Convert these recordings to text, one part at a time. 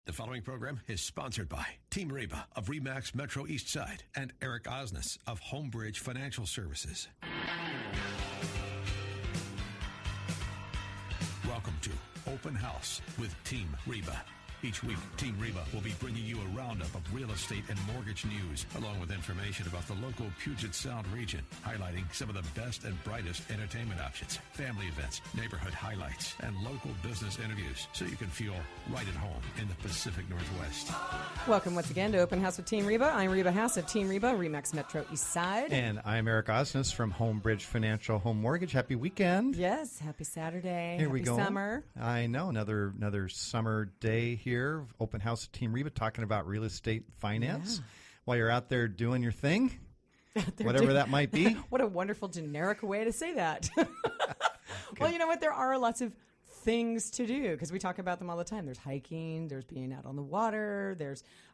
The following program is sponsored by Team Reba of Remax Metro East Side and Eric Osnes of Homebridge Financial Services. Welcome to Open House with Team Reba. Each week, Team Reba will be bringing you a roundup of real estate and mortgage news, along with information about the local Puget Sound region, highlighting some of the best and brightest entertainment options, family events, neighborhood highlights, and local business interviews, so you can feel right at home in the Pacific Northwest. Welcome once again to Open House with Team Reba. I'm Reba House of Team Reba, Remax Metro East Side. And I'm Eric Osnes from Homebridge Financial Home Mortgage. Happy weekend. Yes, happy Saturday. Here we go. Happy summer. I know, another summer day here. Open House with Team Reba, talking about real estate finance. Yeah. While you're out there doing your thing, whatever that might be. What a wonderful generic way to say that. Okay. Well, you know what? There are lots of things to do because we talk about them all the time. There's hiking, there's being out on the water,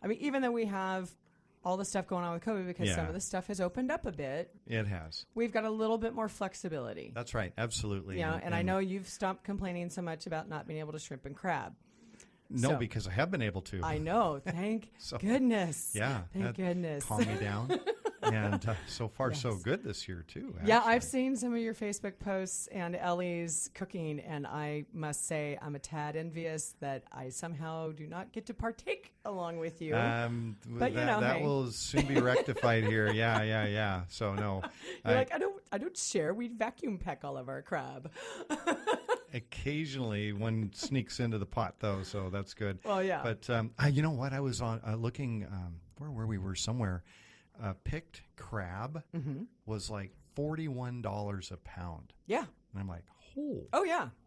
even though we have all the stuff going on with COVID because some of the stuff has opened up a bit. It has. We've got a little bit more flexibility. That's right. Absolutely. Yeah, and I know you've stopped complaining so much about not being able to shrimp and crab. No, because I have been able to. I know. Thank goodness. Yeah. Thank goodness. Calmed me down. And so far, so good this year, too. Actually. Yeah, I've seen some of your Facebook posts and Ellie's cooking, and I must say I'm a tad envious that I somehow do not get to partake along with you. But that will soon be rectified here. Yeah. So, no. You're I don't share. We vacuum pack all of our crab. Occasionally one sneaks into the pot, though, so that's good. Well, yeah. But you know what? I was on looking, where were we? We were somewhere. Picked crab was like $41 a pound. Yeah. And I'm like,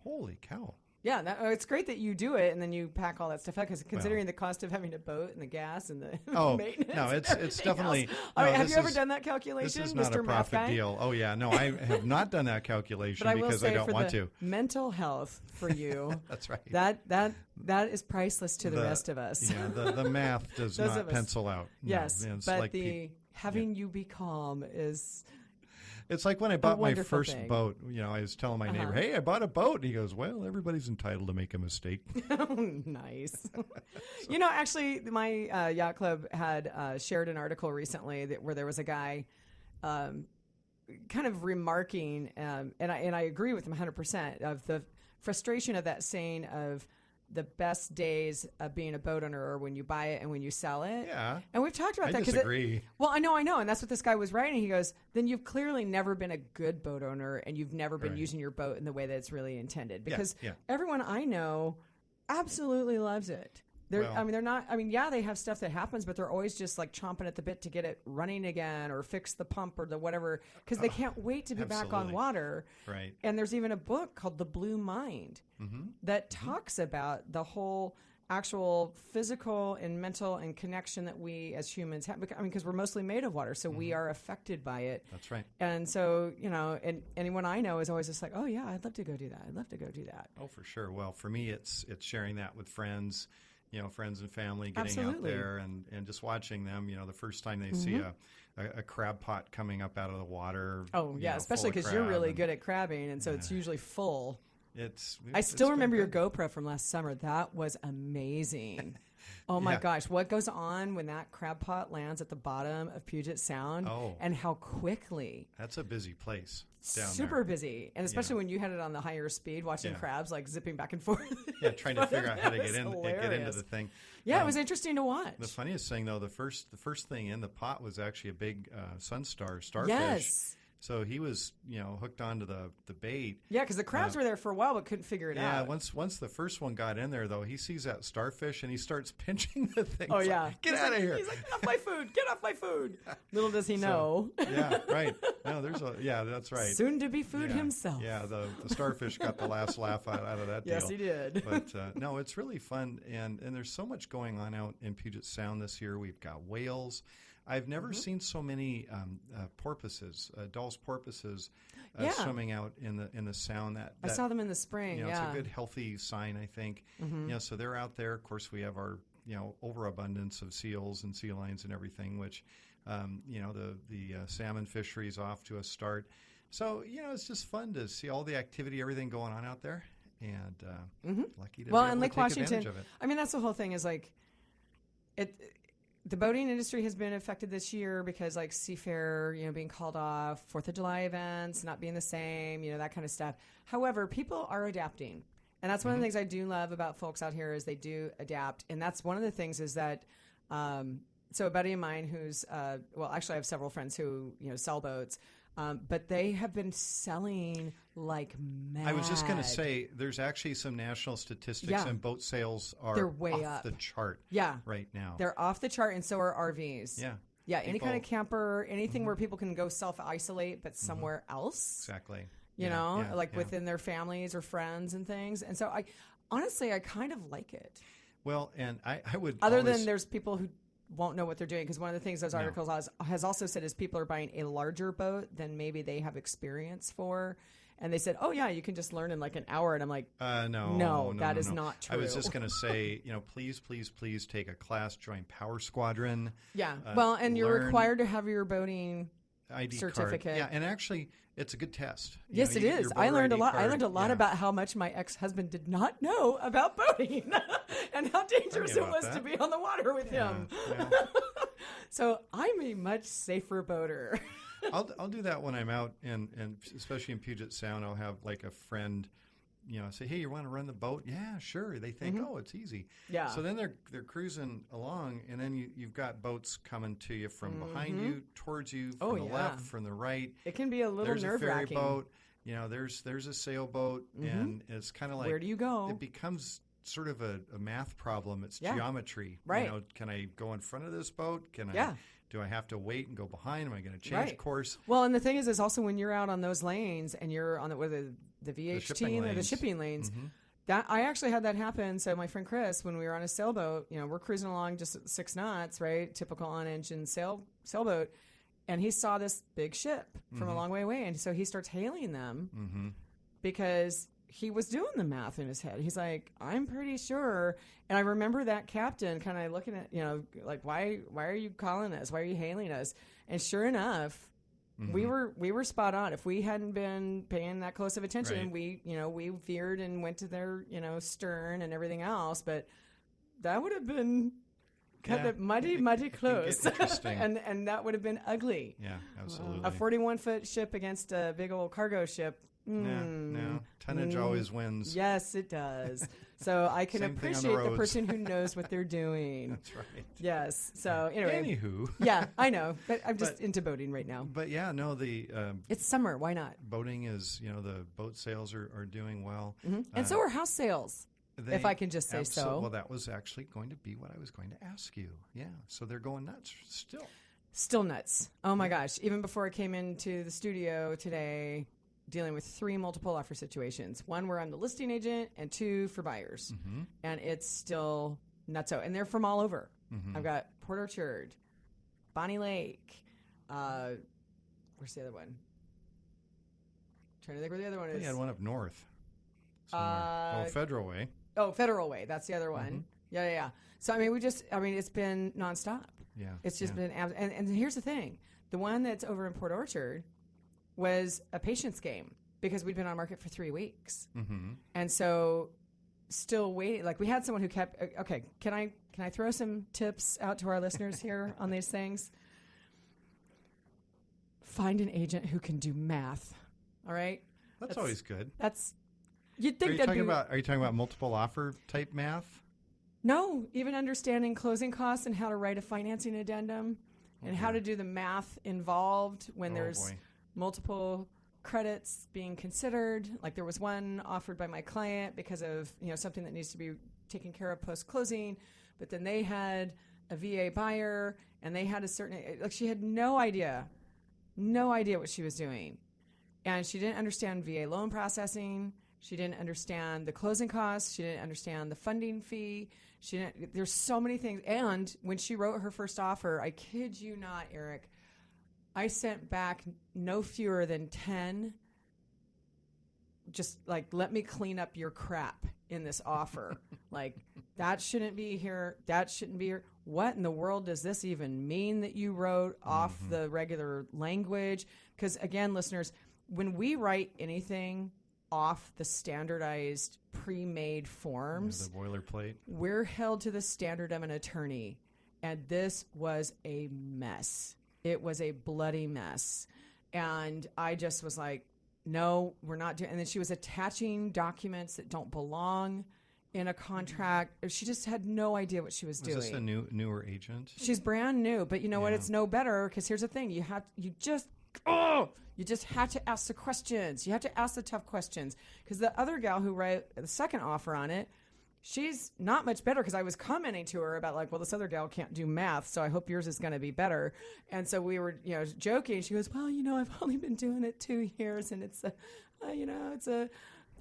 holy cow. Yeah, it's great that you do it and then you pack all that stuff out because considering the cost of having a boat and the gas and the maintenance. No, it's definitely. Have you ever done that calculation? This is not Mr. a profit deal. Oh, yeah. No, I have not done that calculation because I don't want to. Mental health for you. That's right. That is priceless to the rest of us. Yeah, the math does not pencil out. Yes, no, but like having you be calm is. It's like when I bought my first boat, I was telling my neighbor, hey, I bought a boat. And he goes, well, everybody's entitled to make a mistake. Nice. Actually, my yacht club had shared an article recently where there was a guy kind of remarking, and I agree with him 100%, of the frustration of that saying of the best days of being a boat owner are when you buy it and when you sell it. Yeah. And we've talked about that. I disagree. I know. And that's what this guy was writing. He goes, then you've clearly never been a good boat owner and you've never been using your boat in the way that it's really intended. Because everyone I know absolutely loves it. They have stuff that happens, but they're always just like chomping at the bit to get it running again or fix the pump or the whatever because they can't wait to be back on water. Right. And there's even a book called The Blue Mind that talks about the whole actual physical and mental and connection that we as humans have. Because we're mostly made of water, so we are affected by it. That's right. And so, and anyone I know is always just like, oh, yeah, I'd love to go do that. I'd love to go do that. Oh, for sure. Well, for me, it's sharing that with friends. Friends and family getting out there and just watching them, the first time they see a crab pot coming up out of the water. Oh, yeah, especially because you're really good at crabbing, and so it's usually full. I still it's remember your GoPro from last summer. That was amazing. Oh, my gosh. What goes on when that crab pot lands at the bottom of Puget Sound and how quickly. That's a busy place down there. Super busy. And especially when you had it on the higher speed, watching crabs like zipping back and forth. Yeah, trying to figure out how to get into the thing. Yeah, it was interesting to watch. The funniest thing, though, the first thing in the pot was actually a big starfish. Yes. So he was, hooked onto the bait. Yeah, because the crabs were there for a while but couldn't figure it out. Yeah, once the first one got in there, though, he sees that starfish and he starts pinching the thing. Oh, yeah. Like, get out of here. He's like, get off my food. Get off my food. Little does he know. Yeah, right. No, that's right. Soon to be food himself. Yeah, the starfish got the last laugh out of that deal. Yes, he did. But, no, it's really fun. And there's so much going on out in Puget Sound this year. We've got whales. I've never seen so many porpoises, Dall's porpoises, swimming out in the sound. That I saw them in the spring. It's a good healthy sign, I think. So they're out there. Of course, we have our overabundance of seals and sea lions and everything, which the salmon fishery is off to a start. So it's just fun to see all the activity, everything going on out there. and lucky to well, be able and to Lake take Washington. advantage of it. I mean, that's the whole thing. Is like it. The boating industry has been affected this year because like Seafair, being called off, 4th of July events not being the same, that kind of stuff. However, people are adapting. And that's one of the things I do love about folks out here is they do adapt. And that's one of the things is that, so a buddy of mine who's, actually I have several friends who, sell boats, but they have been selling like mad. I was just going to say, there's actually some national statistics, and boat sales They're are way off up. the chart right now. They're off the chart, and so are RVs. Yeah. Yeah, any kind of camper, anything where people can go self-isolate, but somewhere else. Exactly. Within their families or friends and things. And so I kind of like it. Well, and I would Other than there's people who won't know what they're doing, because one of the things those articles has also said is people are buying a larger boat than maybe they have experience for. And they said, oh, yeah, you can just learn in like an hour. And I'm like, no, that is not true. I was just going to say, please take a class, join Power Squadron. Yeah. And you're required to have your boating ID certificate. Card. Yeah, and actually, it's a good test. Yes, it is. I learned a lot. I learned a lot about how much my ex-husband did not know about boating and how dangerous it was to be on the water with him. Yeah. So I'm a much safer boater. I'll do that when I'm out, and especially in Puget Sound, I'll have like a friend, say, hey, you want to run the boat? Yeah, sure. They think, oh, it's easy. Yeah. So then they're cruising along, and then you've got boats coming to you from behind you, towards you, from the left, from the right. It can be a little nerve-wracking. There's a ferry boat. There's a sailboat, and it's kind of like, where do you go? It becomes sort of a math problem. It's geometry. Right. Can I go in front of this boat? Do I have to wait and go behind? Am I going to change course? Well, and the thing is also when you're out on those lanes and you're on the VHT or the shipping lanes, that I actually had that happen. So my friend Chris, when we were on a sailboat, we're cruising along just at 6 knots, right? Typical on-engine sailboat. And he saw this big ship from a long way away. And so he starts hailing them because he was doing the math in his head. He's like, I'm pretty sure. And I remember that captain kind of looking at, like, why are you calling us? Why are you hailing us? And sure enough, we were spot on. If we hadn't been paying that close of attention, we veered and went to their, stern and everything else. But that would have been kind of muddy close. Interesting. and that would have been ugly. Yeah, absolutely. A 41-foot ship against a big old cargo ship. No. Tonnage always wins. Yes, it does. So I can appreciate the person who knows what they're doing. That's right. Yes. So anyway. Anywho. Yeah, I know. But I'm just into boating right now. But yeah, no, it's summer. Why not? Boating is, the boat sales are doing well. And so are house sales, if I can just say so. Well, that was actually going to be what I was going to ask you. Yeah. So they're going nuts still. Still nuts. Oh, my gosh. Even before I came into the studio today, dealing with 3 multiple offer situations. 1 where I'm the listing agent and 2 for buyers. And it's still nutso. And they're from all over. I've got Port Orchard, Bonnie Lake. Where's the other one? Trying to think where the other one is. We had one up north. Federal Way. Oh, Federal Way. That's the other one. Yeah. So, it's been nonstop. Yeah. It's just been, and here's the thing. The one that's over in Port Orchard was a patience game because we'd been on market for 3 weeks. And so still waiting. Like we had someone who kept, okay, can I throw some tips out to our listeners here on these things? Find an agent who can do math. All right. That's always good. You'd think are you talking about multiple offer type math? No, even understanding closing costs and how to write a financing addendum and how to do the math involved when there's multiple credits being considered. Like there was one offered by my client because of something that needs to be taken care of post-closing, but then they had a VA buyer and they had a certain, like she had no idea what she was doing. And she didn't understand VA loan processing. She didn't understand the closing costs. She didn't understand the funding fee. There's so many things. And when she wrote her first offer, I kid you not, Eric, I sent back no fewer than 10, just like, let me clean up your crap in this offer. Like, that shouldn't be here. That shouldn't be here. What in the world does this even mean that you wrote off the regular language? Because, again, listeners, when we write anything off the standardized pre-made forms. The boilerplate. We're held to the standard of an attorney. And this was a mess. It was a bloody mess. And I just was like, no, we're not doing. And then she was attaching documents that don't belong in a contract. She just had no idea what she was doing. Is this a newer agent? She's brand new, but you know what? It's no better, because here's the thing: you just have to ask the questions. You have to ask the tough questions, because the other gal who wrote the second offer on it, she's not much better, because I was commenting to her about like, well, this other gal can't do math, so I hope yours is going to be better. And so we were, joking. She goes, well, I've only been doing it 2 years, and it's a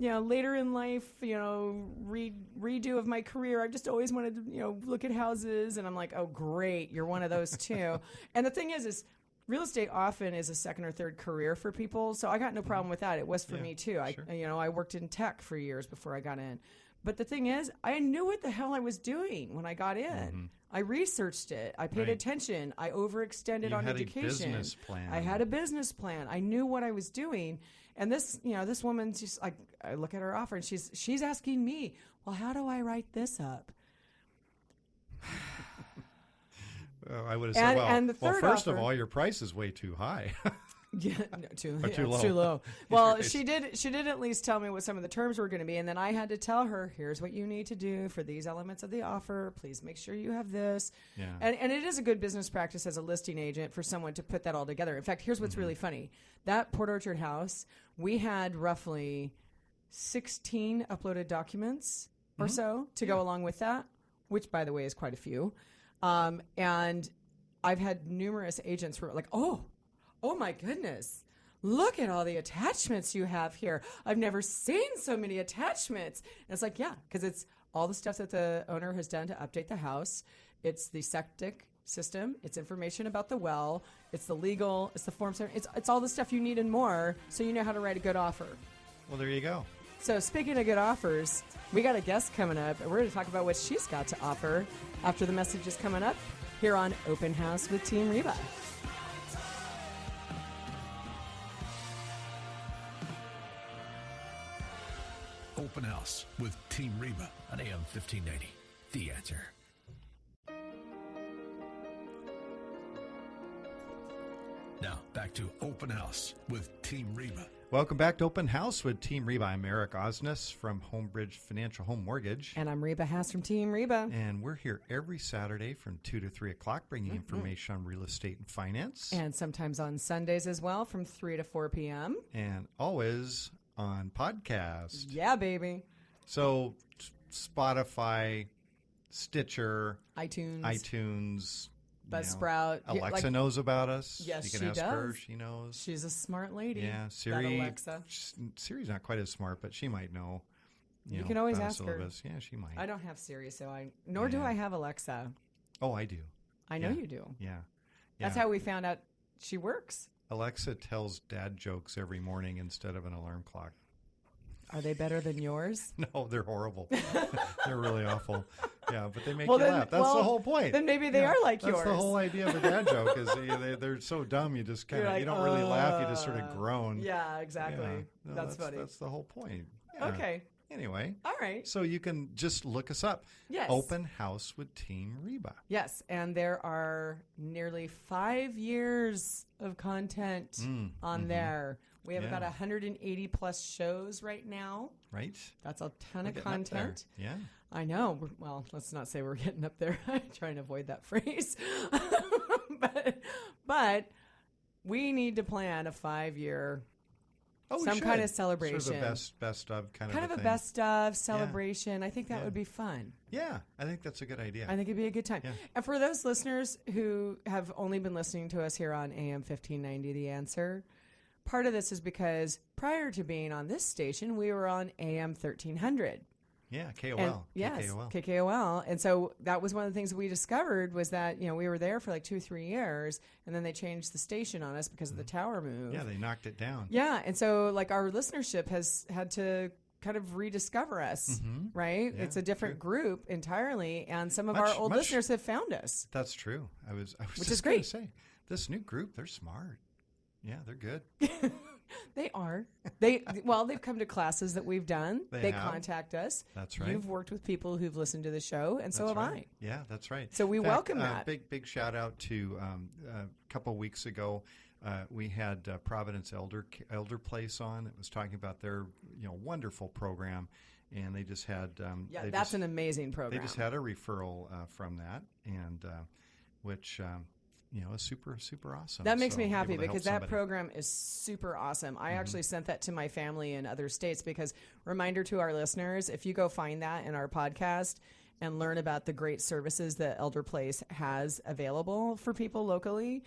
later in life, redo of my career. I've just always wanted to, look at houses. And I'm like, oh, great. You're one of those too. And the thing is real estate often is a second or third career for people. So I got no problem with that. It was for me too. Sure. I worked in tech for years before I got in. But the thing is, I knew what the hell I was doing when I got in. Mm-hmm. I researched it. I paid attention. I overextended on education. You had a business plan. I had a business plan. I knew what I was doing. And this woman's just like, I look at her offer and she's asking me, well, how do I write this up? Well, I would have said, first of all, your price is way too high. Yeah, no, too low. It's too low. Well, she did at least tell me what some of the terms were going to be, and then I had to tell her, here's what you need to do for these elements of the offer. Please make sure you have this. Yeah. And it is a good business practice as a listing agent for someone to put that all together. In fact, here's what's really funny. That Port Orchard house, we had roughly 16 uploaded documents or so to go along with that, which, by the way, is quite a few. And I've had numerous agents who are like, oh my goodness, look at all the attachments you have here. I've never seen so many attachments. And it's like, yeah, because it's all the stuff that the owner has done to update the house. It's the septic system. It's information about the well. It's the legal. It's the forms. It's all the stuff you need and more, so you know how to write a good offer. Well, there you go. So speaking of good offers, we got a guest coming up, and we're going to talk about what she's got to offer after the message is coming up here on Open House with Team Reba. Open House with Team Reba on AM 1590. The Answer. Now, back to Open House with Team Reba. Welcome back to Open House with Team Reba. I'm Eric Osnes from Homebridge Financial Home Mortgage. And I'm Reba Haas from Team Reba. And we're here every Saturday from 2 to 3 o'clock bringing information on real estate and finance. And sometimes on Sundays as well from 3 to 4 p.m. And always on podcast. Yeah, baby. So Spotify, Stitcher, iTunes, Buzzsprout. Alexa knows about us. Yes, you can she ask does. her. She knows. She's a smart lady. Yeah, Siri. Alexa. Siri's not quite as smart, but she might know. You can always ask her. Yeah, she might. I don't have Siri, so nor do I have Alexa. Oh, I do. I know you do. Yeah. That's how we found out she works. Alexa tells dad jokes every morning instead of an alarm clock. Are they better than yours? No, they're horrible. They're really awful. Yeah, but they make you laugh. That's the whole point. Then maybe they are like yours. That's the whole idea of a dad joke is they're so dumb you just kind of, you don't really laugh, you just sort of groan. Yeah, exactly. Yeah. No, that's funny. That's the whole point. Yeah. Okay. Anyway. All right. So you can just look us up. Yes. Open House with Team Reba. Yes, and there are nearly 5 years of content on there. We have about 180 plus shows right now. Right. That's a ton of content. Yeah. I know. Well, let's not say we're getting up there. I try and avoid that phrase. but we need to plan a 5-year kind of celebration. Sort of a best of kind of a thing. best of celebration. Yeah. I think that would be fun. Yeah, I think that's a good idea. I think it'd be a good time. Yeah. And for those listeners who have only been listening to us here on AM 1590, The Answer, part of this is because prior to being on this station, we were on AM 1300. Yeah, KOL. And, yes, KKOL. And so that was one of the things we discovered was that, we were there for like 2-3 years, and then they changed the station on us because of the tower move. Yeah, they knocked it down. Yeah, and so like our listenership has had to kind of rediscover us, right? Yeah, it's a different group entirely, and some of our old listeners have found us. That's true. I was which just is great. Say, this new group, they're smart. Yeah, they're good. They are. They've come to classes that we've done. They contact us. That's right. You've worked with people who've listened to the show, and so have I. Yeah, that's right. So we welcome that. Big shout out to a couple weeks ago. We had Providence Elder Place on. It was talking about their wonderful program, and they just had that's an amazing program. They just had a referral from that, and which is super awesome. That makes me happy because that program is super awesome. I actually sent that to my family in other states because, reminder to our listeners, if you go find that in our podcast and learn about the great services that Elder Place has available for people locally,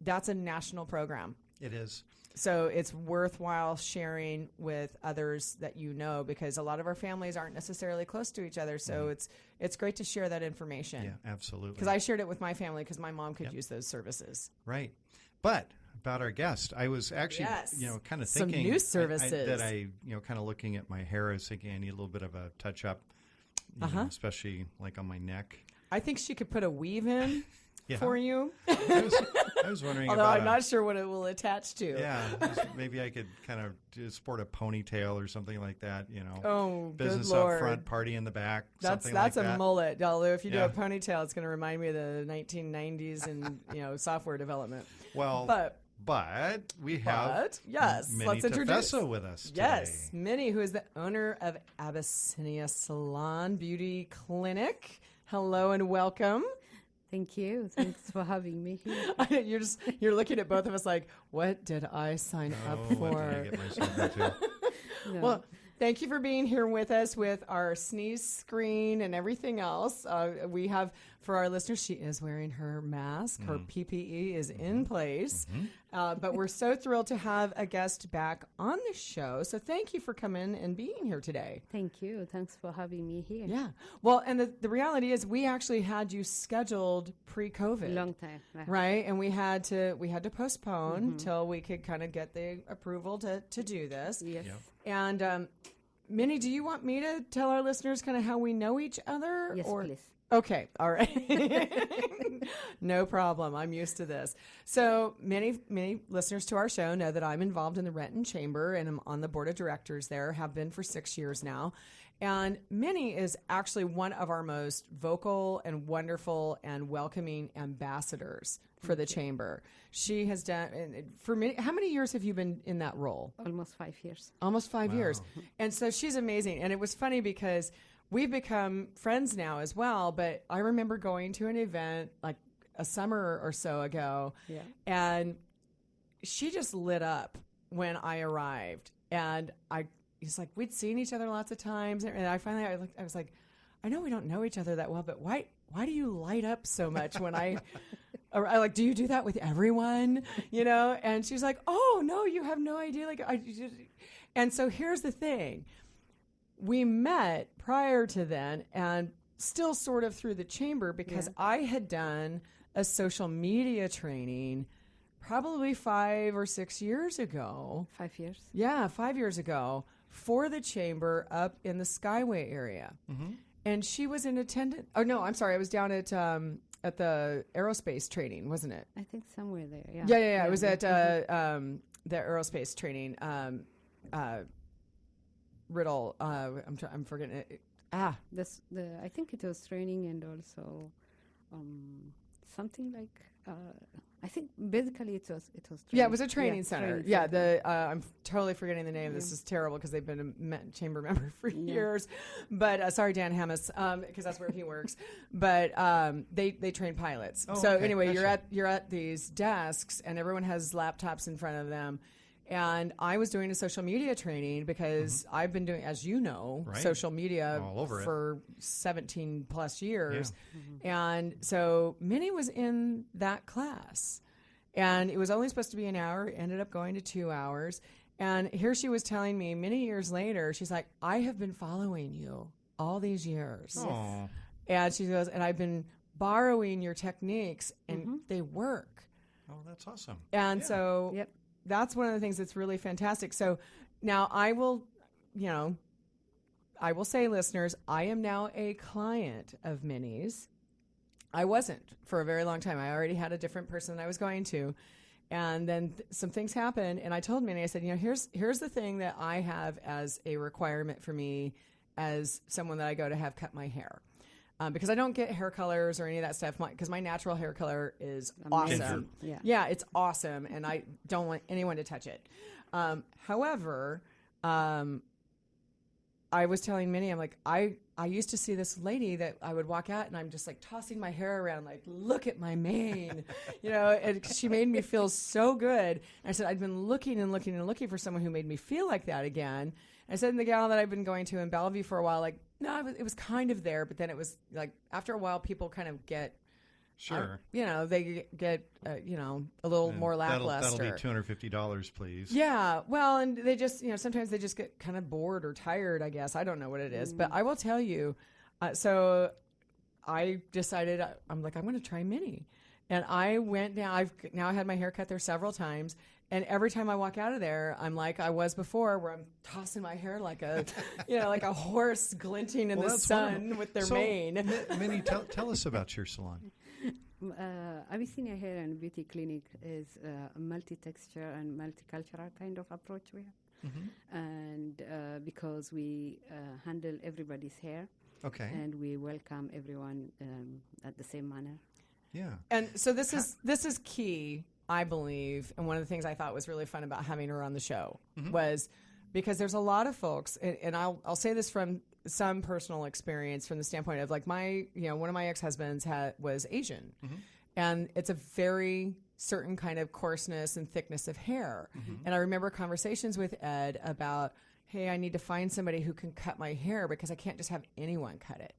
that's a national program. It is. So it's worthwhile sharing with others that you know, because a lot of our families aren't necessarily close to each other. So it's great to share that information. Yeah, absolutely. Because I shared it with my family because my mom could use those services. Right. But about our guest, I was actually, kind of thinking some new services that I kind of looking at my hair, I was thinking I need a little bit of a touch up, especially like on my neck. I think she could put a weave in. For you. I was wondering Although I'm not sure what it will attach to. Yeah, maybe I could kind of sport a ponytail or something like that, Oh, business good Lord. up front, party in the back, that's a mullet. Although if you do a ponytail, it's going to remind me of the 1990s and, software development. Well, but we have Miny let's introduce Tafasse with us today. Yes, Miny, who is the owner of Abyssinia Salon Beauty Clinic. Hello and welcome. Thank you. Thanks for having me here. You're looking at both of us like, what did I sign up for? What did I get myself into? No. Well, thank you for being here with us with our sneeze screen and everything else. We have, for our listeners, she is wearing her mask. Her PPE is in place. But we're so thrilled to have a guest back on the show. So thank you for coming and being here today. Thank you. Thanks for having me here. Yeah. Well, and the reality is we actually had you scheduled pre-COVID. Long time. Right? And we had to postpone till we could kind of get the approval to do this. Yes. Yep. And Miny, do you want me to tell our listeners kind of how we know each other? Yes, please. Okay, all right. No problem. I'm used to this. So many listeners to our show know that I'm involved in the Renton Chamber and I'm on the board of directors there, have been for 6 years now. And Miny is actually one of our most vocal and wonderful and welcoming ambassadors for the chamber. She has done, for many, how many years have you been in that role? Almost 5 years. Almost 5 years. And so she's amazing. And it was funny because we've become friends now as well, but I remember going to an event like a summer or so ago, and she just lit up when I arrived. And he's like, we'd seen each other lots of times, and I was like, I know we don't know each other that well, but why do you light up so much when I like, do you do that with everyone? And she's like, oh no, you have no idea. And so here's the thing. We met prior to then and still sort of through the chamber because I had done a social media training probably 5 or 6 years ago. 5 years? Yeah, 5 years ago for the chamber up in the Skyway area. And she was in attendance. Oh, no, I'm sorry. I was down at the aerospace training, wasn't it? I think somewhere there, yeah. Yeah. It was at the aerospace training. Riddle. I'm forgetting it. I think it was training and also something like. I think basically it was. Training. Yeah, it was a training center. Center. I'm totally forgetting the name. This is terrible because they've been a chamber member for years. But sorry, Dan Hammis, because that's where he works. But they train pilots. Oh, so okay. anyway, Gotcha. you're at these desks and everyone has laptops in front of them. And I was doing a social media training because I've been doing, as you know, social media for 17 plus years. Yeah. And so Miny was in that class. And it was only supposed to be an hour, ended up going to 2 hours. And here she was telling me many years later, she's like, I have been following you all these years. Aww. And she goes, and I've been borrowing your techniques and they work. Oh, that's awesome. And so... Yep. That's one of the things that's really fantastic. So now I will say, listeners, I am now a client of Miny's. I wasn't for a very long time. I already had a different person I was going to. And then some things happened, and I told Miny, I said, here's the thing that I have as a requirement for me as someone that I go to have cut my hair. Because I don't get hair colors or any of that stuff, because my natural hair color is awesome. Yeah, it's awesome, and I don't want anyone to touch it. However, I was telling Miny, I'm like, I used to see this lady that I would walk out and I'm just like tossing my hair around, like, look at my mane, and she made me feel so good. And I said, I'd been looking and looking and looking for someone who made me feel like that again. And I said, the gal that I've been going to in Bellevue for a while, like, no, it was kind of there, but then it was like, after a while, people kind of get, sure, they get, a little more lackluster. That'll be $250, please. Yeah, well, and they just, sometimes they just get kind of bored or tired, I guess. I don't know what it is, but I will tell you. So I decided, I'm like, I'm going to try Miny. And I went down, I've now had my hair cut there several times. And every time I walk out of there, I'm like I was before, where I'm tossing my hair like a, like a horse glinting in the sun with their mane. Miny, tell us about your salon. Abyssinia Hair and Beauty Clinic is a multi-texture and multicultural kind of approach we have. And because we handle everybody's hair. Okay. And we welcome everyone at the same manner. Yeah. And so this is key, I believe, and one of the things I thought was really fun about having her on the show was because there's a lot of folks, and I'll say this from some personal experience from the standpoint of like one of my ex-husbands was Asian, and it's a very certain kind of coarseness and thickness of hair. And I remember conversations with Ed about, hey, I need to find somebody who can cut my hair because I can't just have anyone cut it.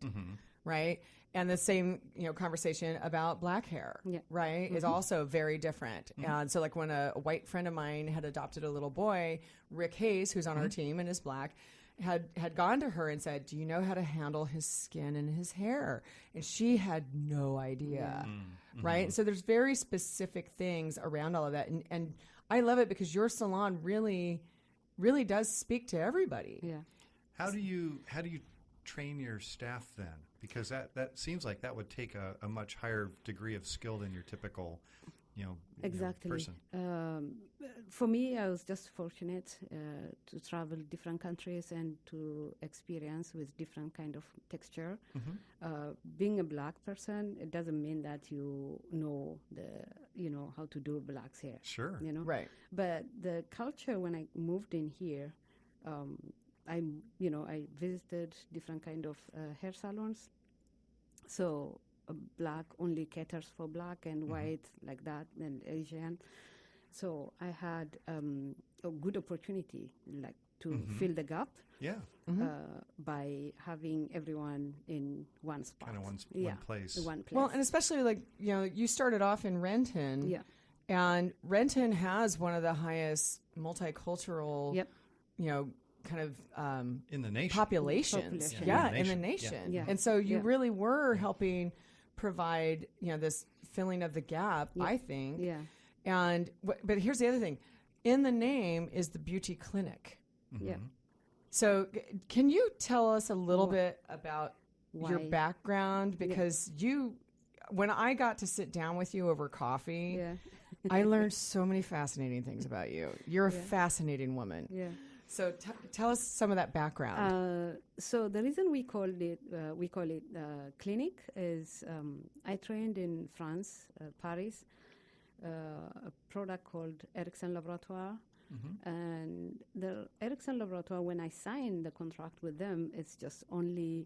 Right. And the same, conversation about black hair, right, is also very different. And so like when a white friend of mine had adopted a little boy, Rick Hayes, who's on our team and is black, had gone to her and said, do you know how to handle his skin and his hair? And she had no idea, right? So there's very specific things around all of that. And I love it because your salon really, really does speak to everybody. Yeah. How do you train your staff then? Because that seems like that would take a much higher degree of skill than your typical, exactly. Person. For me, I was just fortunate to travel different countries and to experience with different kind of texture. Being a black person, it doesn't mean that you know how to do black's hair. Sure. Right. But the culture when I moved in here, I visited different kind of hair salons. So black only caters for black and white like that, and Asian. So I had a good opportunity like to fill the gap. Yeah. By having everyone in one spot. Kind of one place. One place. Well, and especially like, you started off in Renton. Yeah. And Renton has one of the highest multicultural, kind of in the nation populations. Yeah, in the nation. Yeah. And so you really were helping provide, this filling of the gap, I think. Yeah. And but here's the other thing. In the name is the beauty clinic. Yeah. So can you tell us a little bit about your background? Because when I got to sit down with you over coffee, I learned so many fascinating things about you. You're a fascinating woman. Yeah. So tell us some of that background. So the reason we call it clinic is I trained in France, Paris, a product called Erickson Laboratoire. And the Erickson Laboratoire, when I signed the contract with them, it's just only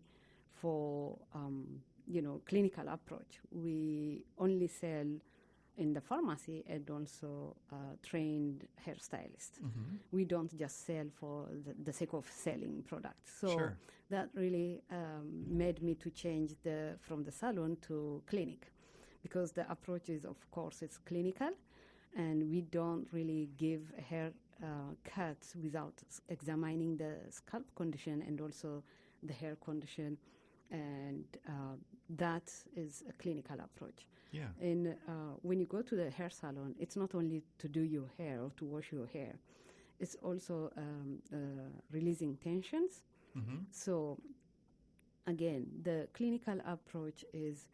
for clinical approach. We only sell in the pharmacy and also trained hairstylist. We don't just sell for the sake of selling products. So that really made me to change from the salon to clinic, because the approach is, of course, it's clinical, and we don't really give hair cuts without examining the scalp condition and also the hair condition, and that is a clinical approach. Yeah. And when you go to the hair salon, it's not only to do your hair or to wash your hair. It's also releasing tensions. So, again, the clinical approach is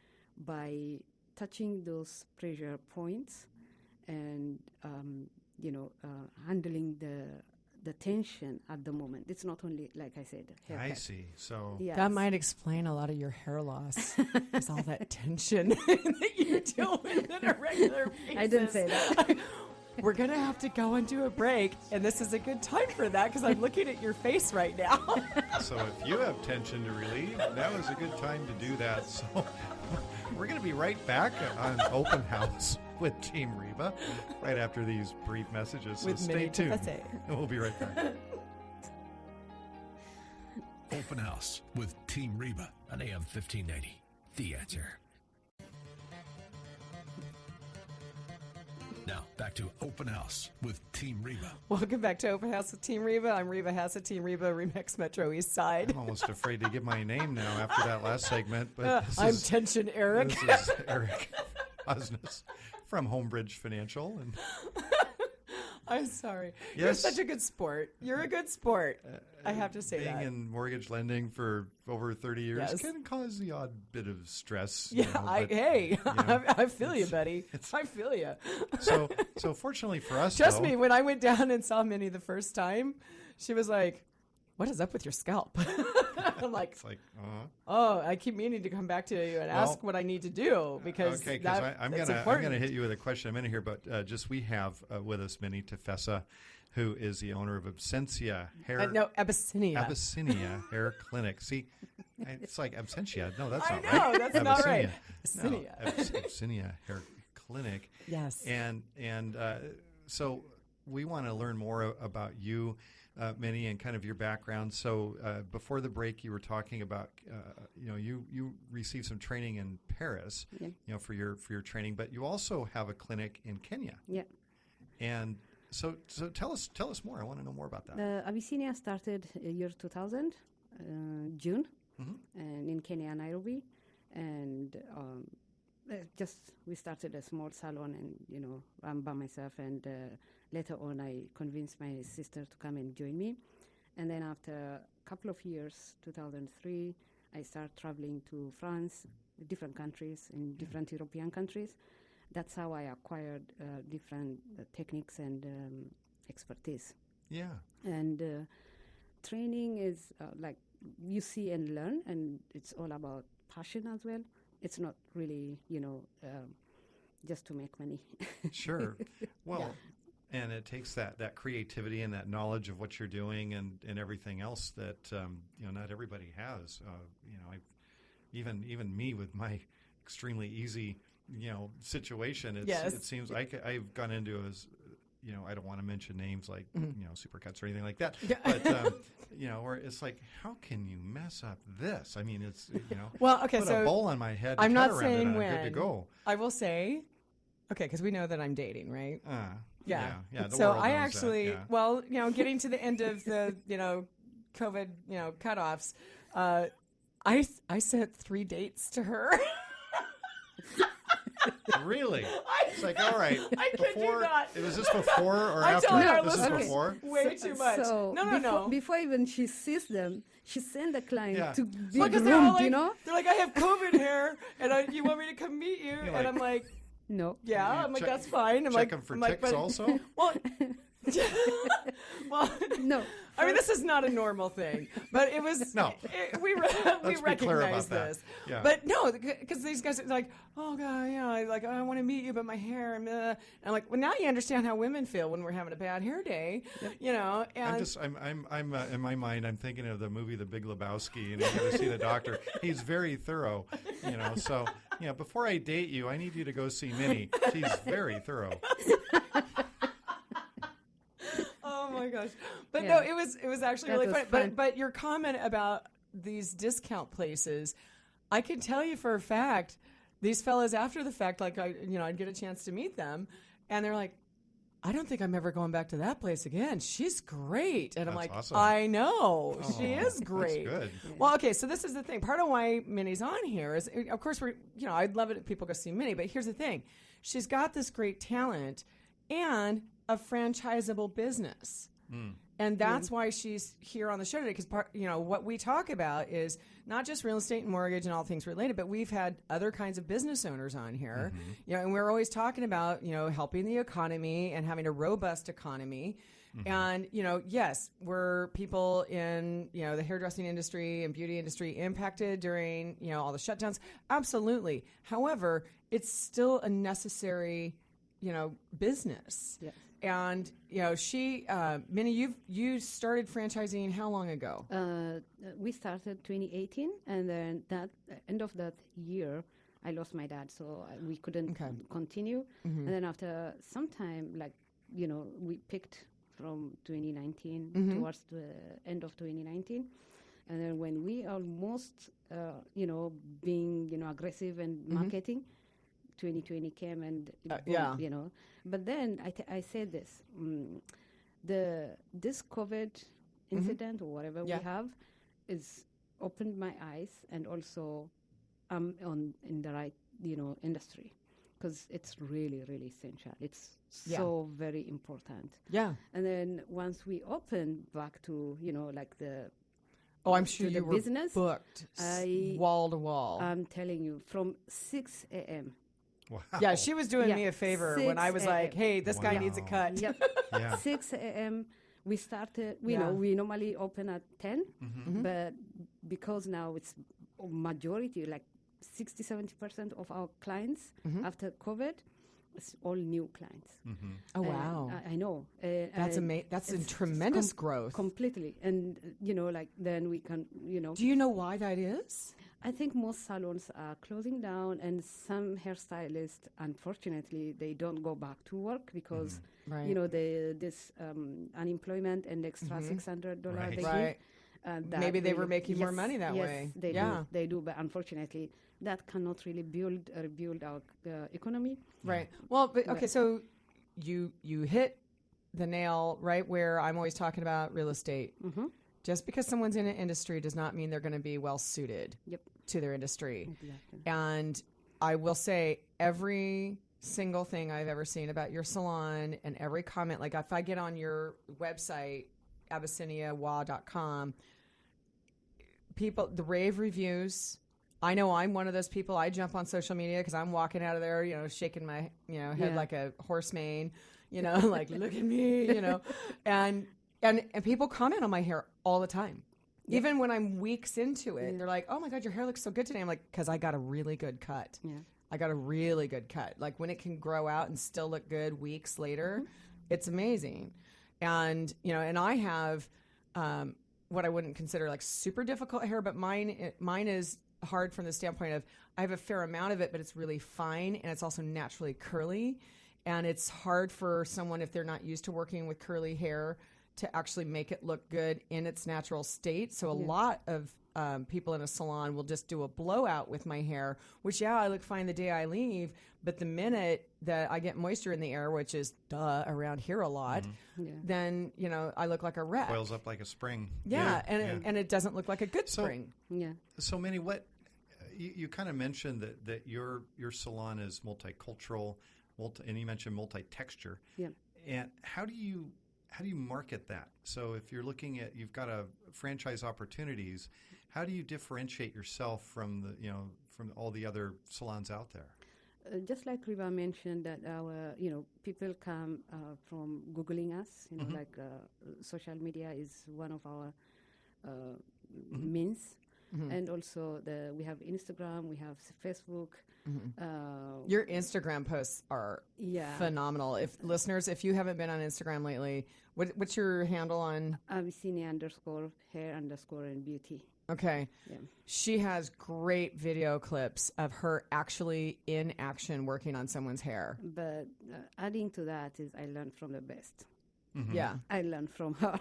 by touching those pressure points and handling the tension at the moment. It's not only, like I said, haircut. I see. So Yes. That might explain a lot of your hair loss. It's all that tension that you deal with on a regular basis. I didn't say that. We're going to have to go and do a break, and this is a good time for that because I'm looking at your face right now. So if you have tension to relieve, now is a good time to do that. So we're going to be right back on Open House with Team Reba right after these brief messages. So With stay Miny tuned. Tafasse. And we'll be right back. Open House with Team Reba on AM 1590. The Answer. Now, back to Open House with Team Reba. Welcome back to Open House with Team Reba. I'm Reba Hassett, Team Reba, Remix Metro East Side. I'm almost afraid to give my name now after that last segment. But I'm Tension Eric. This is Eric Osnes from Homebridge Financial. And I'm sorry. Yes. You're such a good sport. You're a good sport. I have to say being that. in mortgage lending for over 30 years Yes. can cause the odd bit of stress. Yeah, I feel you, buddy. it's- I feel you. So fortunately for us, Trust though, me, when I went down and saw Miny the first time, she was like, "What is up with your scalp?" I'm like, it's like, "Oh, I keep meaning to come back to you and ask what I need to do because okay, because I'm that's gonna important." hit you with a question in a minute here, but just we have with us Miny Tafasse, who is the owner of Abyssinia Hair. No, Abyssinia. Abyssinia Hair Clinic. See, it's like Absentia. No, that's I not know, right. that's not right. Abyssinia. Abyssinia. No, Abyssinia Hair Clinic. Yes. And so we want to learn more about you, Miny, and kind of your background. So before the break, you were talking about you received some training in Paris, for your training, but you also have a clinic in Kenya. Yeah. And so tell us more. I want to know more about that. Abyssinia started year 2000, June, and in Kenya, Nairobi, and we started a small salon, and I'm by myself, and later on I convinced my sister to come and join me, and then after a couple of years, 2003, I started traveling to France, different countries, in different European countries. That's how I acquired different techniques and expertise. Yeah. And training is like you see and learn, and it's all about passion as well. It's not really, just to make money. Sure. Well, and it takes that creativity and that knowledge of what you're doing and everything else that not everybody has. Even me with my extremely easy situation. It seems like I've gone into as I don't want to mention names like Supercuts or anything like that. But where it's like, how can you mess up this? I mean, it's well, okay, put so a bowl on my head. I'm not around saying it, when. I'm good to go. I will say, okay, because we know that I'm dating, right? Yeah. The So world I knows actually, that, yeah. getting to the end of the COVID cutoffs, I sent 3 dates to her. Really? It's like, all right. I kid you not. Was this before or I'm after? telling our This is listeners before? way too much. So No. Before even she sees them, she sends the client to be Well, 'cause they're all groomed, like, They're like, I have COVID hair, and you want me to come meet you? You're and like, I'm like, no. yeah. I'm like, that's fine. I'm check like, them for I'm like, ticks but, also? Well, well, No. I mean, this is not a normal thing, but it was. No. We Let's be clear recognize about that. this, Yeah. but no, because these guys are like, oh god, I want to meet you, but my hair, and I'm like, well, now you understand how women feel when we're having a bad hair day, And I'm in my mind, I'm thinking of the movie The Big Lebowski, and you got to see the doctor. He's very thorough, So, before I date you, I need you to go see Miny. She's very thorough. Oh my gosh! But Yeah. no, it was actually That really was funny. fun. But your comment about these discount places, I can tell you for a fact, these fellas after the fact, like I'd get a chance to meet them, and they're like, I don't think I'm ever going back to that place again. She's great, and I'm That's like, awesome. I know she is great. That's good. Well, okay, so this is the thing. Part of why Miny's on here is, of course, I'd love it if people go see Miny, but here's the thing: she's got this great talent and a franchisable business. And that's why she's here on the show today, because what we talk about is not just real estate and mortgage and all things related, but we've had other kinds of business owners on here, and we're always talking about, helping the economy and having a robust economy. And, yes, were people in, the hairdressing industry and beauty industry impacted during, all the shutdowns? Absolutely. However, it's still a necessary, business. Yes. And, Miny, you started franchising how long ago? We started 2018, and then end of that year, I lost my dad, so we couldn't continue. And then after some time, we picked from 2019 towards the end of 2019. And then when we almost, being, aggressive and marketing, 2020 came and, But then I said this, this COVID incident or whatever we have is opened my eyes, and also I'm in the right, industry, because it's really, really essential. It's so very important. Yeah. And then once we open back to, the I'm sure you were business, booked wall to wall. I'm telling you, from 6 a.m. Wow. Yeah, she was doing me a favor when I was like, hey, this guy needs a cut. Yep. 6 a.m. We started, we normally open at 10, but because now it's majority, 60-70% of our clients after COVID, it's all new clients. Oh, wow. I know. That's amazing. That's a tremendous growth. Completely. And, then we can, Do you know why that is? I think most salons are closing down, and some hairstylists, unfortunately, they don't go back to work because, this unemployment and extra $600 they give. Maybe they were making more money that way. They do, but unfortunately, that cannot really rebuild our economy. Right. Well, but, okay, so you hit the nail right where I'm always talking about real estate. Just because someone's in an industry does not mean they're going to be well suited to their industry. Exactly. And I will say every single thing I've ever seen about your salon and every comment, like if I get on your website, abyssiniawa.com, people, the rave reviews, I know I'm one of those people. I jump on social media because I'm walking out of there, shaking my, head like a horse mane, like, look at me, and people comment on my hair all the time. Yep. Even when I'm weeks into it, they're like, oh my God, your hair looks so good today. I'm like, because I got a really good cut. Yeah. I got a really good cut. Like when it can grow out and still look good weeks later, it's amazing. And, and I have what I wouldn't consider like super difficult hair, but mine is hard from the standpoint of I have a fair amount of it, but it's really fine. And it's also naturally curly. And it's hard for someone, if they're not used to working with curly hair, to actually make it look good in its natural state. So a lot of people in a salon will just do a blowout with my hair, which, I look fine the day I leave. But the minute that I get moisture in the air, which is around here a lot, then, I look like a wreck. Coils up like a spring. And it doesn't look like a good spring. Yeah. So, Miny, what you kind of mentioned that your salon is multicultural, and you mentioned multi-texture. Yeah. And how do you market that? So if you're looking at, you've got a franchise opportunities, how do you differentiate yourself from from all the other salons out there? Just like Reba mentioned, that our people come from Googling us. Social media is one of our means, and also we have Instagram, we have Facebook. Your Instagram posts are phenomenal. If you haven't been on Instagram lately, what's your handle on? Abyssinia _hair_ and beauty. Okay. Yeah. She has great video clips of her actually in action working on someone's hair. But adding to that is I learned from the best. Yeah. I learned from her.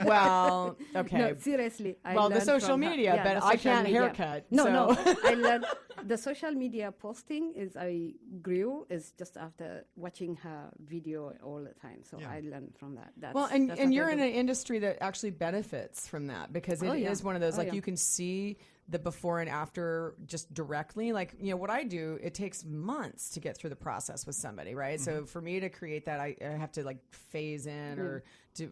Well, okay. No, seriously. The social media, but I can't haircut. No. I learned the social media posting is just after watching her video all the time. So I learned from that. And you're in an industry that actually benefits from that because it is one of those, you can see the before and after just directly. Like, what I do, it takes months to get through the process with somebody, right? So for me to create that, I have to phase in or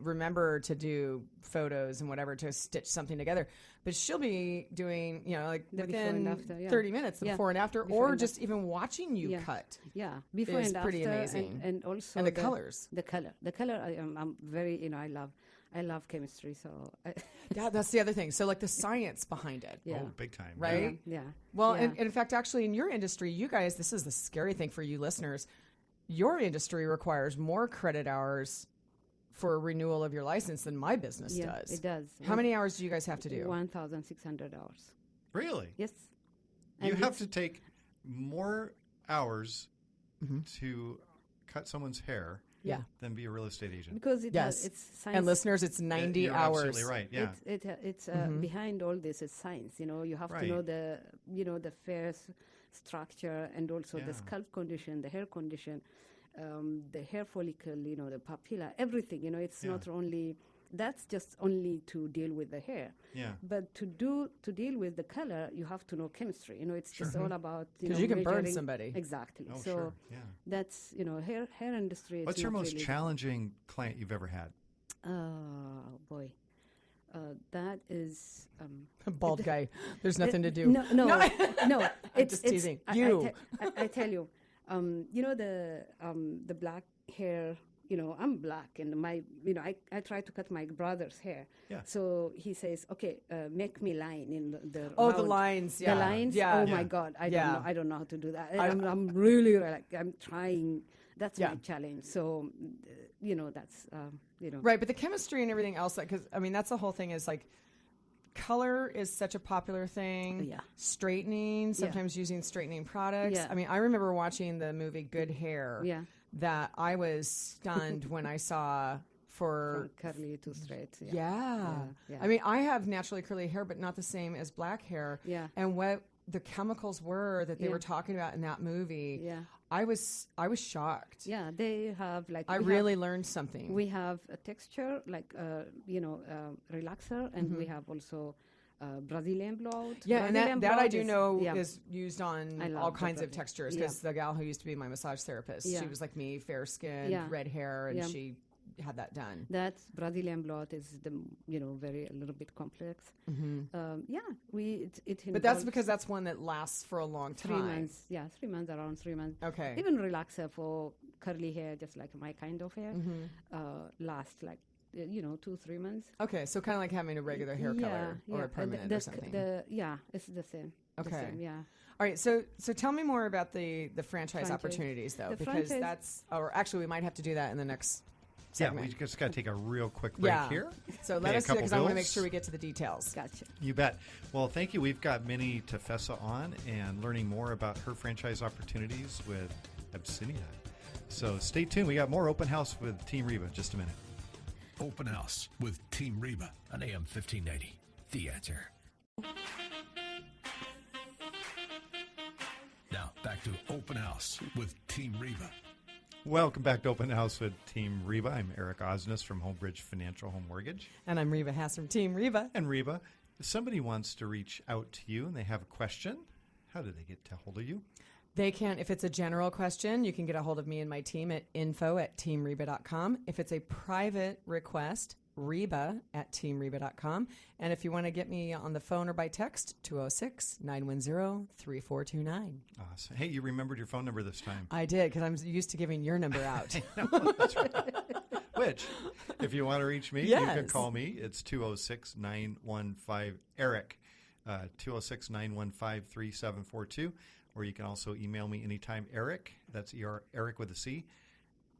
remember to do photos and whatever to stitch something together. But she'll be doing, like the within after, 30 minutes, the before and after, or just even watching you cut. Yeah, before is and pretty after, amazing. and also the colors. The color. I'm very, I love chemistry, so yeah, that's the other thing. So like the science behind it. Oh, big time. Right? Yeah. Well, And in fact, actually in your industry, you guys, this is the scary thing for you listeners. Your industry requires more credit hours for renewal of your license than my business does. It does. How many hours do you guys have to do? 1,600 hours. Really? Yes. You have to take more hours to cut someone's hair than be a real estate agent. Because it's science. And listeners, it's 90 You're hours. Absolutely right. Yeah. It's behind all this is science. You have to know the hair structure and also the scalp condition, the hair condition, the hair follicle, the papilla, everything. It's not only. That's just only to deal with the hair. Yeah. But to deal with the color, you have to know chemistry. It's just all about because you can burn somebody. Exactly. Oh, so sure. Yeah. That's hair industry. Is What's your most really challenging client you've ever had? Oh boy. That is a bald guy. There's nothing to do. No. It's just teasing. I tell you, the black hair. I'm black, and I try to cut my brother's hair. Yeah. So he says, "Okay, make me line in the the lines. Yeah. The lines. Yeah. Oh my God, I don't know. I don't know how to do that. I'm really I'm trying. That's my challenge. So, that's Right, but the chemistry and everything else, because that's the whole thing. Is like color is such a popular thing. Yeah. Straightening, sometimes using straightening products. Yeah. I remember watching the movie Good Hair. Yeah. That I was stunned when I saw from curly to straight. Yeah. I have naturally curly hair, but not the same as black hair. Yeah. And what the chemicals were that they were talking about in that movie. Yeah. I was shocked. Yeah, they have I really learned something. We have a texture relaxer, and we have also Brazilian blowout. Yeah, Brazilian and that I do know is used on all kinds of textures because the gal who used to be my massage therapist, she was like me, fair skin, red hair, and she had that done. That Brazilian blowout is a little bit complex. But that's because that's one that lasts for a long time. 3 months. Yeah, 3 months, around 3 months. Okay. Even relaxer for curly hair, just like my kind of hair, lasts 2-3 months. Okay, so kind of like having a regular hair color or a permanent or something. It's the same. Okay. The same, yeah. All right, so tell me more about the franchise opportunities, though, because actually we might have to do that in the next segment. Yeah, we just got to take a real quick break here. So let us do it because I want to make sure we get to the details. Gotcha. You bet. Well, thank you. We've got Miny Tafasse on and learning more about her franchise opportunities with Abyssinia. So stay tuned. We got more Open House with Team Reba in just a minute. Open House with Team Reba on AM 1590. The Answer. Now back to Open House with Team Reba. Welcome back to Open House with Team Reba. I'm Eric Osnes from Homebridge Financial Home Mortgage. And I'm Reba Haas from Team Reba. And Reba, if somebody wants to reach out to you and they have a question, how do they get a hold of you? They can, if it's a general question, you can get a hold of me and my team at info@teamreba.com. If it's a private request, Reba@teamreba.com. And if you want to get me on the phone or by text, 206-910-3429. Awesome. Hey, you remembered your phone number this time. I did, because I'm used to giving your number out. That's right. Which, if you want to reach me, you can call me. It's 206-915-ERIC, 206-915-3742. Or you can also email me anytime, Eric, that's Eric with a C,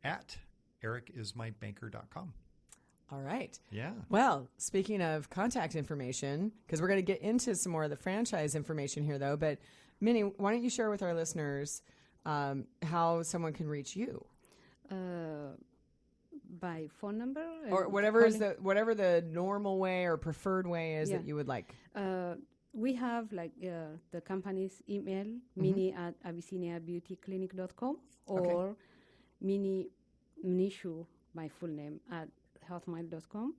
at ericismybanker.com. All right. Yeah. Well, speaking of contact information, because we're going to get into some more of the franchise information here, though, but Miny, why don't you share with our listeners how someone can reach you? By phone number? Or whatever the normal way or preferred way is that you would like. We have the company's email, miny@abyssiniabeautyclinic.com or Minishu, my full name, at hotmail.com.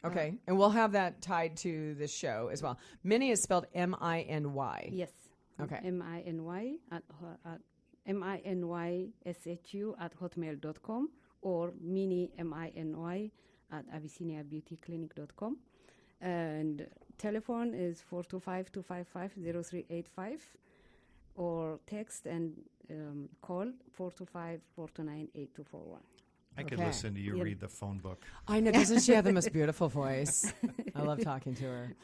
Okay, and we'll have that tied to this show as well. Miny is spelled M-I-N-Y. Yes. Okay. M-I-N-Y MINYSHU at hotmail.com or Miny, MINY at abyssiniabeautyclinic.com. And telephone is 425-255-0385, or text and call 425-429-8241. I could listen to you read the phone book. I know. Doesn't she have the most beautiful voice? I love talking to her.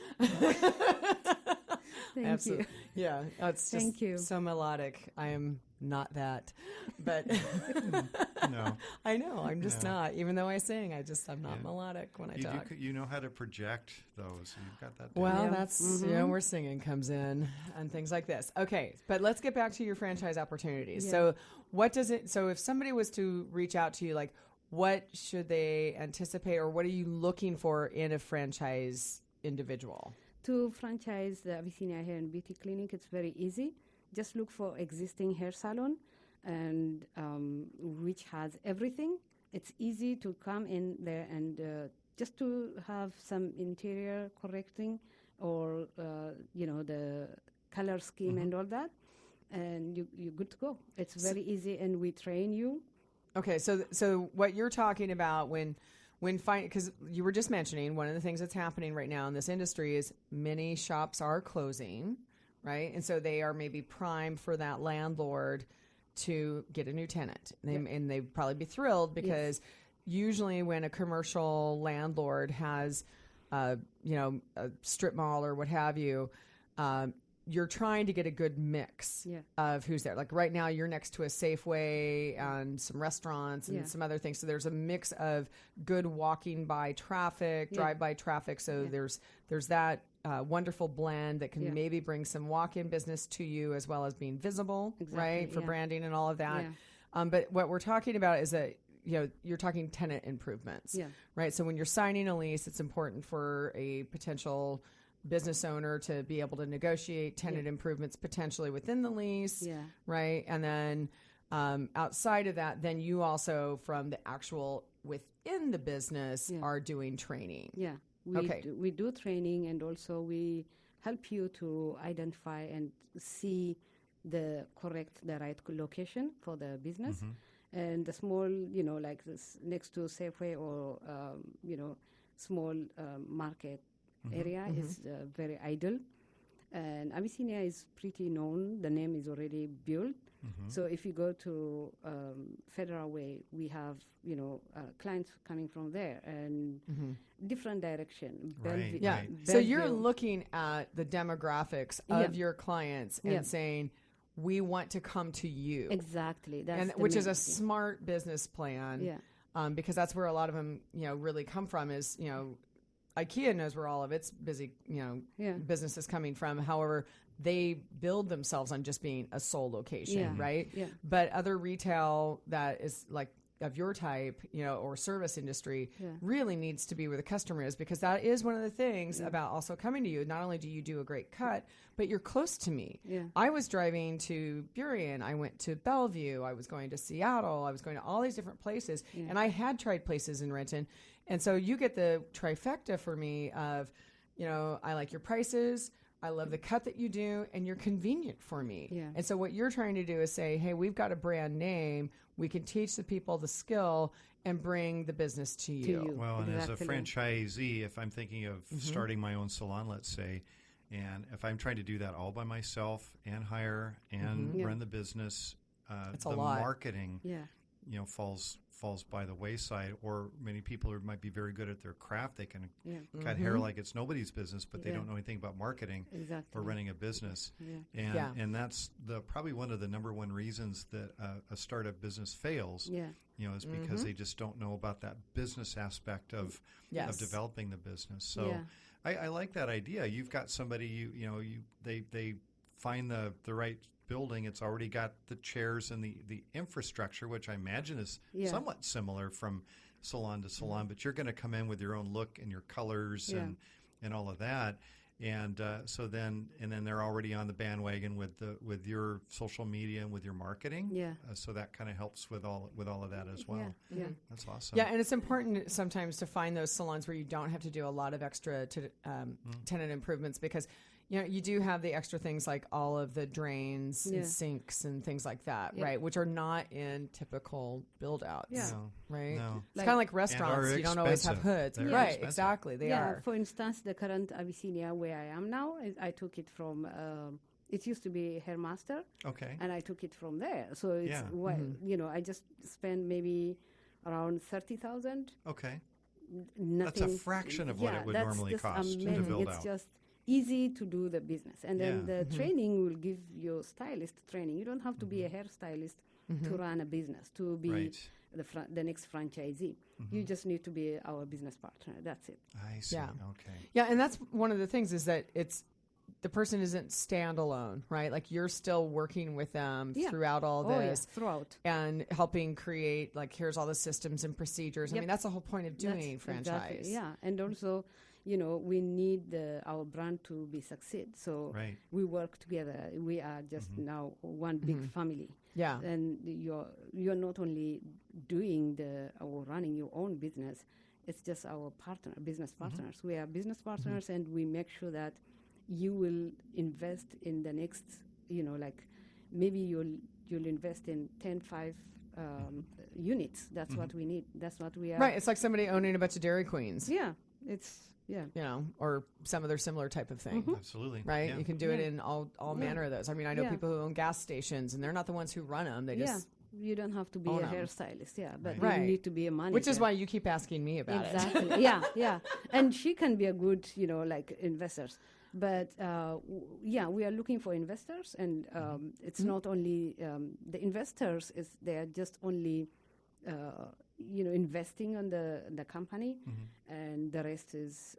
Thank you. Yeah, it's just so melodic. I am not that, but no, I know I'm just not. Even though I sing, I'm not melodic when I talk. You know how to project those. You've got that. Well, that's where singing comes in and things like this. Okay, but let's get back to your franchise opportunities. Yeah. So, what does it? So, if somebody was to reach out to you, like, what should they anticipate, or what are you looking for in a franchise individual? To franchise the Abyssinia Hair and Beauty Clinic, it's very easy. Just look for existing hair salon, and which has everything. It's easy to come in there and just to have some interior correcting, or the color scheme and all that, and you're good to go. It's very easy, and we train you. Okay, so what you're talking about when because you were just mentioning one of the things that's happening right now in this industry is many shops are closing, right? And so they are maybe primed for that landlord to get a new tenant. And they'd probably be thrilled because usually when a commercial landlord has, a strip mall or what have you, you're trying to get a good mix of who's there. Like right now you're next to a Safeway and some restaurants and some other things. So there's a mix of good walking by traffic, drive-by traffic. So there's that wonderful blend that can maybe bring some walk-in business to you as well as being visible, right, for branding and all of that. But what we're talking about is that you're talking tenant improvements, right? So when you're signing a lease, it's important for a potential business owner to be able to negotiate tenant improvements potentially within the lease, right? And then outside of that, then you also from the actual within the business are doing training. We do training, and also we help you to identify and see the right location for the business. And the small, like this next to Safeway or, small market area is very ideal. And Abyssinia is pretty known. The name is already built. So if you go to Federal Way, we have, clients coming from there and different direction. Right. So you're looking at the demographics of your clients and saying, we want to come to you. Exactly. Which is a smart business plan. Because that's where a lot of them, really come from is, IKEA knows where all of its busy, business is coming from. However, they build themselves on just being a sole location, right? But other retail that is like of your type, or service industry really needs to be where the customer is, because that is one of the things about also coming to you. Not only do you do a great cut, but you're close to me. I was driving to Burien. I went to Bellevue. I was going to Seattle. I was going to all these different places, and I had tried places in Renton. And so you get the trifecta for me of, I like your prices, I love the cut that you do, and you're convenient for me. And so what you're trying to do is say, hey, we've got a brand name. We can teach the people the skill and bring the business to you. Well, and as a franchisee, if I'm thinking of starting my own salon, let's say, and if I'm trying to do that all by myself and hire and run the business, the marketing, falls by the wayside. Or many people might be very good at their craft. They can cut hair like it's nobody's business, but they don't know anything about marketing or running a business. And that's probably one of the number one reasons that a startup business fails. Is because they just don't know about that business aspect of developing the business. So I like that idea. You've got somebody they find the right building. It's already got the chairs and the infrastructure, which I imagine is somewhat similar from salon to salon, but you're going to come in with your own look and your colors and all of that. And so then they're already on the bandwagon with your social media and with your marketing. So that kind of helps with all of that as well. That's awesome. Yeah, and it's important sometimes to find those salons where you don't have to do a lot of extra tenant improvements, because You do have the extra things like all of the drains and sinks and things like that, right? Which are not in typical build-outs, right? No. It's kind of like restaurants. You don't always have hoods. They're right, expensive. Exactly. They are. For instance, the current Abyssinia where I am now, I took it from, it used to be Hairmaster. Okay. And I took it from there. So it's, I just spent maybe around 30,000. Okay. Nothing. That's a fraction of what it would normally cost to build out. It's just easy to do the business. And then the training will give you stylist training. You don't have to be a hairstylist to run a business, to be the next franchisee. You just need to be our business partner. That's it. I see. Yeah. Okay. Yeah, and that's one of the things is that the person isn't standalone, right? Like you're still working with them throughout all this. Throughout. And helping create, like, here's all the systems and procedures. I mean, that's the whole point of doing franchise. Exactly, yeah. And also, we need our brand to be succeed. So we work together. We are just now one big family. Yeah. And you're not only doing or running your own business, it's just our business partners. We are business partners, and we make sure that you will invest in the next, like maybe you'll invest in 5 units. That's what we need. That's what we are. Right. It's like somebody owning a bunch of Dairy Queens. Yeah. Or some other similar type of thing. Absolutely. Right. Yeah. You can do it in all manner of those. I mean, I know people who own gas stations, and they're not the ones who run them. They just you don't have to be a hairstylist, but you need to be a manager. Which is why you keep asking me about it. Exactly. Yeah. And she can be a good, like investors. But we are looking for investors, and it's not only the investors. They are just only investing on the company, and the rest is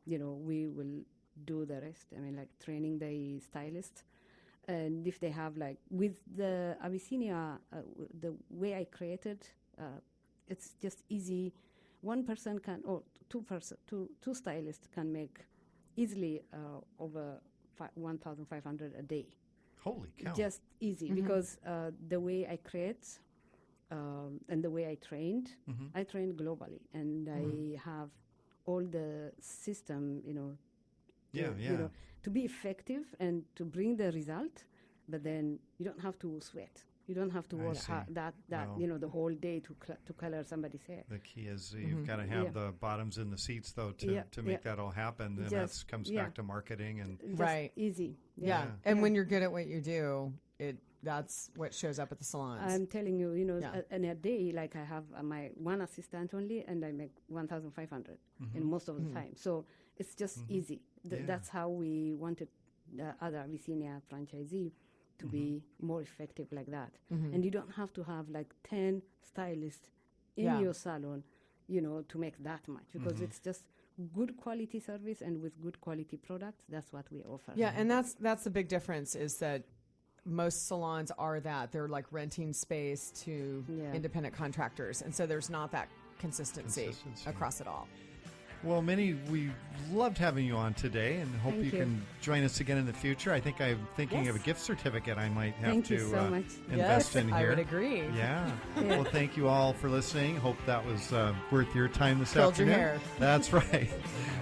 we will do the rest. I mean, like training the stylist, and if they have like with the Abyssinia, the way I created, it's just easy. One person can, or two stylists can make easily over 1,500 a day. Holy cow. Just easy, because the way I create and the way I trained globally, and I have all the system, to be effective and to bring the result, but then you don't have to sweat. You don't have to work the whole day to color somebody's hair. The key is you've got to have the bottoms in the seats, though, to make that all happen. And that comes back to marketing and right, easy. Yeah. And when you're good at what you do, that's what shows up at the salons. I'm telling you, in a day, like I have my one assistant only, and I make 1,500 in most of the time. So it's just easy. That's how we wanted the other Abyssinia franchisee to be more effective like that. And you don't have to have like 10 stylists in your salon, to make that much, because it's just good quality service, and with good quality products, that's what we offer. Yeah, and that's the big difference, is that most salons are that. They're like renting space to independent contractors, and so there's not that consistency across it all. Well, Miny, we loved having you on today, and hope you can join us again in the future. I think I'm thinking of a gift certificate I might have to invest in here. I would agree. Yeah. Well, thank you all for listening. Hope that was worth your time this afternoon. Your hair. That's right.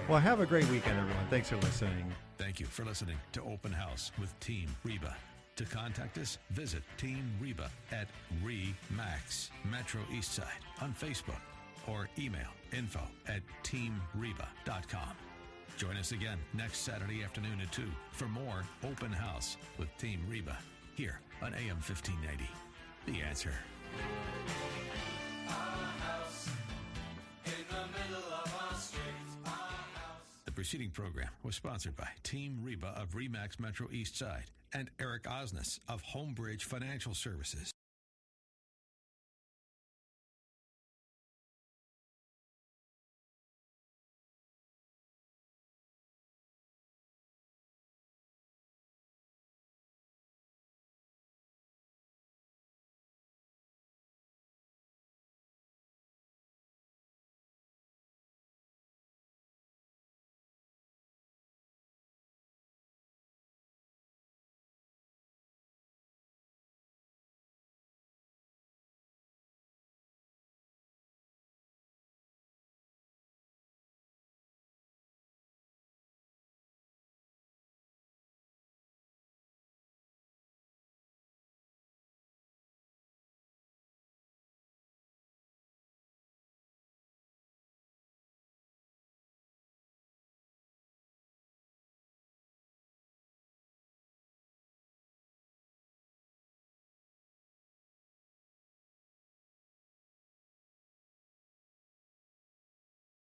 Well, have a great weekend, everyone. Thanks for listening. Thank you for listening to Open House with Team Reba. To contact us, visit Team Reba at RE/MAX Metro Eastside on Facebook, or email info@teamreba.com. Join us again next Saturday afternoon at 2 for more Open House with Team Reba here on AM 1590. The Answer. The preceding program was sponsored by Team Reba of RE/MAX Metro Eastside and Eric Osnes of Homebridge Financial Services.